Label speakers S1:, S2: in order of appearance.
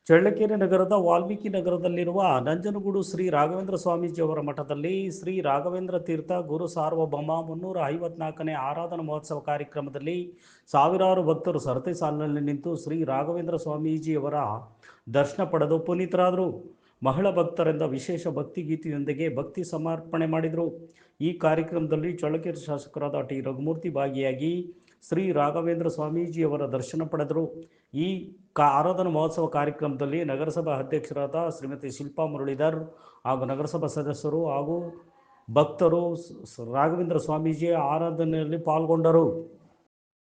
S1: ಚಳ್ಳಕೆರೆ ನಗರದ ವಾಲ್ಮೀಕಿ ನಗರದಲ್ಲಿರುವ ನಂಜನಗೂಡು ಶ್ರೀ ರಾಘವೇಂದ್ರ ಸ್ವಾಮೀಜಿಯವರ ಮಠದಲ್ಲಿ ಶ್ರೀ ರಾಘವೇಂದ್ರ ತೀರ್ಥ ಗುರು ಸಾರ್ವಭೌಮ 354ನೇ ಆರಾಧನಾ ಮಹೋತ್ಸವ ಕಾರ್ಯಕ್ರಮದಲ್ಲಿ ಸಾವಿರಾರು ಭಕ್ತರು ಸರತಿ ಸಾಲಿನಲ್ಲಿ ನಿಂತು ಶ್ರೀ ರಾಘವೇಂದ್ರ ಸ್ವಾಮೀಜಿಯವರ ದರ್ಶನ ಪಡೆದು ಪುನೀತರಾದರು. ಮಹಿಳಾ ಭಕ್ತರಿಂದ ವಿಶೇಷ ಭಕ್ತಿ ಗೀತೆಯೊಂದಿಗೆ ಭಕ್ತಿ ಸಮರ್ಪಣೆ ಮಾಡಿದರು. ಈ ಕಾರ್ಯಕ್ರಮದಲ್ಲಿ ಚಳ್ಳಕೆರೆ ಶಾಸಕರಾದ ಟಿ ರಘುಮೂರ್ತಿ ಭಾಗಿಯಾಗಿ ಶ್ರೀ ರಾಘವೇಂದ್ರ ಸ್ವಾಮೀಜಿಯವರ ದರ್ಶನ ಪಡೆದರು. ಈ ಆರಾಧನಾ ಮಹೋತ್ಸವ ಕಾರ್ಯಕ್ರಮದಲ್ಲಿ ನಗರಸಭಾ ಅಧ್ಯಕ್ಷರಾದ ಶ್ರೀಮತಿ ಶಿಲ್ಪಾ ಮುರಳೀಧರ್ ಹಾಗೂ ನಗರಸಭಾ ಸದಸ್ಯರು ಹಾಗೂ ಭಕ್ತರು ರಾಘವೇಂದ್ರ ಸ್ವಾಮೀಜಿ ಆರಾಧನೆಯಲ್ಲಿ ಪಾಲ್ಗೊಂಡರು.